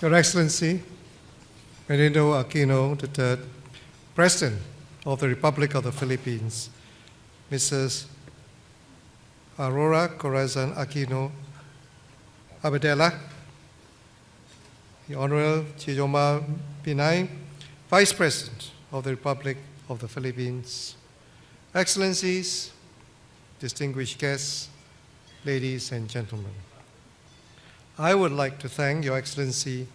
Your Excellency, Benito Aquino III, President of the Republic of the Philippines, Mrs. Aurora Corazon Aquino Abadela, the Honorable Chijoma Pinay, Vice President of the Republic of the Philippines, Excellencies, distinguished guests, ladies and gentlemen. I would like to thank Your Excellency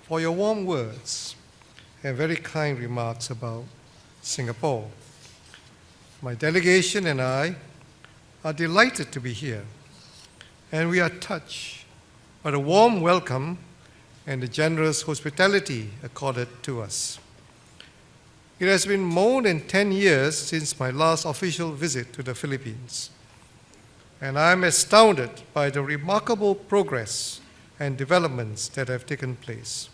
for your warm words and very kind remarks about Singapore. My delegation and I are delighted to be here, and we are touched by the warm welcome and the generous hospitality accorded to us. It has been more than 10 years since my last official visit to the Philippines, and I am astounded by the remarkable progress and developments that have taken place.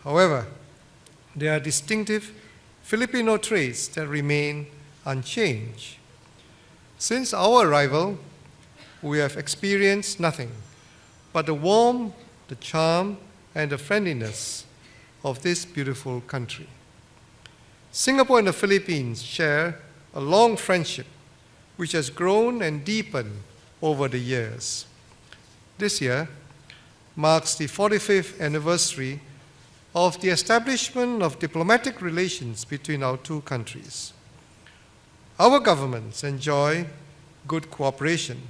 However, there are distinctive Filipino traits that remain unchanged. Since our arrival, we have experienced nothing but the warmth, the charm, and the friendliness of this beautiful country. Singapore and the Philippines share a long friendship which has grown and deepened over the years. This year marks the 45th anniversary of the establishment of diplomatic relations between our two countries. Our governments enjoy good cooperation,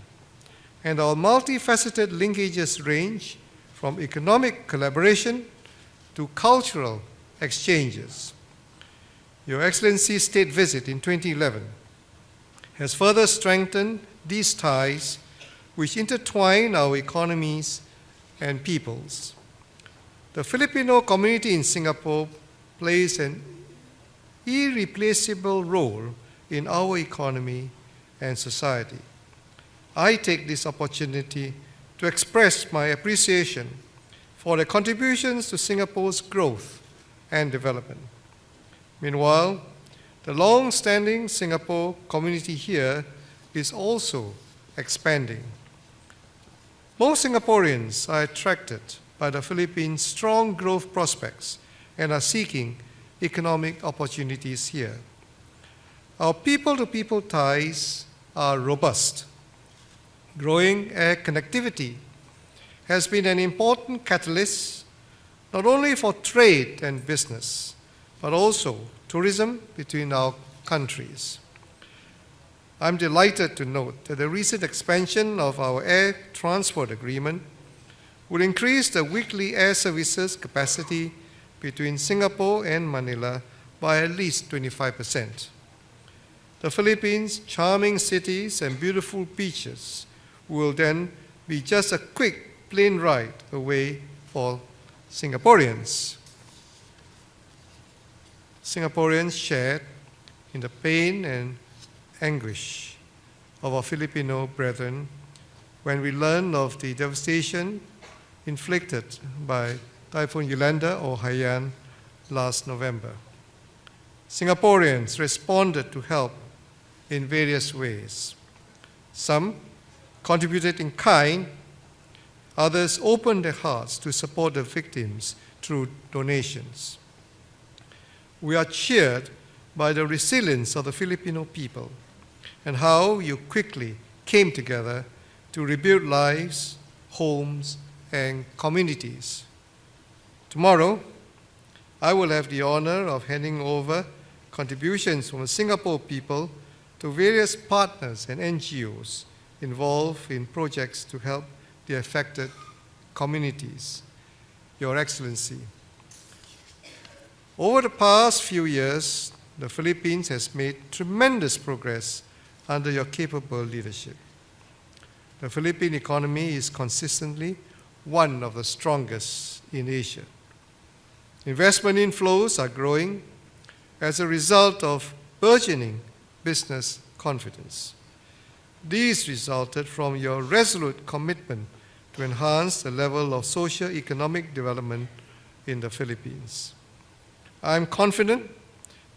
and our multifaceted linkages range from economic collaboration to cultural exchanges. Your Excellency's state visit in 2011 has further strengthened these ties which intertwine our economies and peoples. The Filipino community in Singapore plays an irreplaceable role in our economy and society. I take this opportunity to express my appreciation for their contributions to Singapore's growth and development. Meanwhile, the long-standing Singapore community here is also expanding. Most Singaporeans are attracted by the Philippines' strong growth prospects and are seeking economic opportunities here. Our people-to-people ties are robust. Growing air connectivity has been an important catalyst not only for trade and business, but also tourism between our countries. I'm delighted to note that the recent expansion of our air transport agreement will increase the weekly air services capacity between Singapore and Manila by at least 25%. The Philippines' charming cities and beautiful beaches will then be just a quick plane ride away for Singaporeans. Singaporeans shared in the pain and anguish of our Filipino brethren when we learned of the devastation inflicted by Typhoon Yolanda or Haiyan last November. Singaporeans responded to help in various ways. Some contributed in kind, others opened their hearts to support the victims through donations. We are cheered by the resilience of the Filipino people and how you quickly came together to rebuild lives, homes, and communities. Tomorrow, I will have the honor of handing over contributions from the Singapore people to various partners and NGOs involved in projects to help the affected communities. Your Excellency, over the past few years, the Philippines has made tremendous progress under your capable leadership. The Philippine economy is consistently one of the strongest in Asia. Investment inflows are growing as a result of burgeoning business confidence. These resulted from your resolute commitment to enhance the level of socio-economic development in the Philippines. I am confident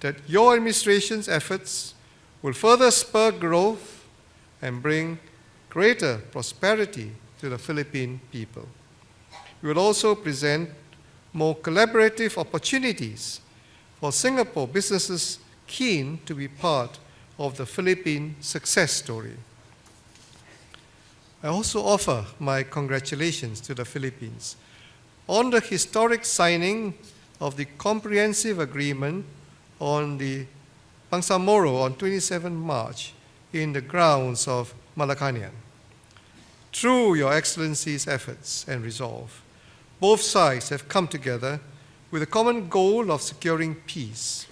that your administration's efforts will further spur growth and bring greater prosperity to the Philippine people. We will also present more collaborative opportunities for Singapore businesses keen to be part of the Philippine success story. I also offer my congratulations to the Philippines on the historic signing of the comprehensive agreement on the Bangsamoro on 27 March in the grounds of Malacanang. Through Your Excellency's efforts and resolve, both sides have come together with a common goal of securing peace.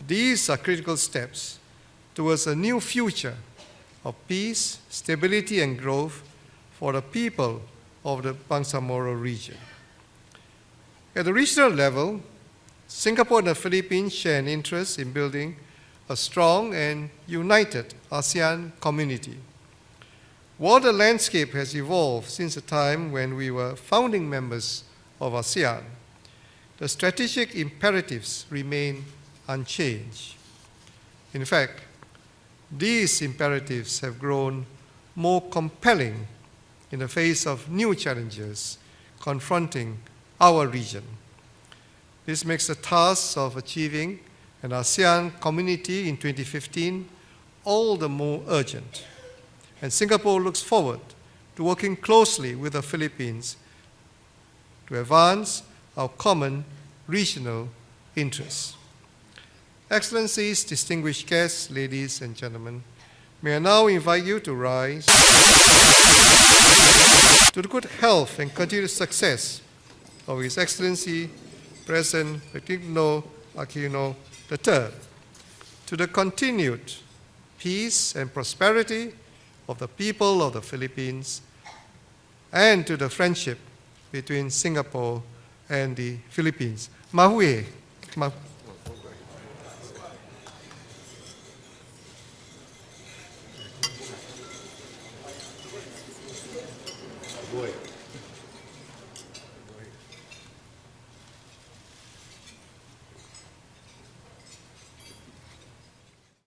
These are critical steps towards a new future of peace, stability, and growth for the people of the Bangsamoro region. At the regional level, Singapore and the Philippines share an interest in building a strong and united ASEAN community. While the landscape has evolved since the time when we were founding members of ASEAN, the strategic imperatives remain unchanged. In fact, these imperatives have grown more compelling in the face of new challenges confronting our region. This makes the task of achieving an ASEAN community in 2015 all the more urgent. And Singapore looks forward to working closely with the Philippines to advance our common regional interests. Excellencies, distinguished guests, ladies and gentlemen, may I now invite you to rise to the good health and continued success of His Excellency President Benigno Aquino III, to the continued peace and prosperity of the people of the Philippines, and to the friendship between Singapore and the Philippines. Mahui.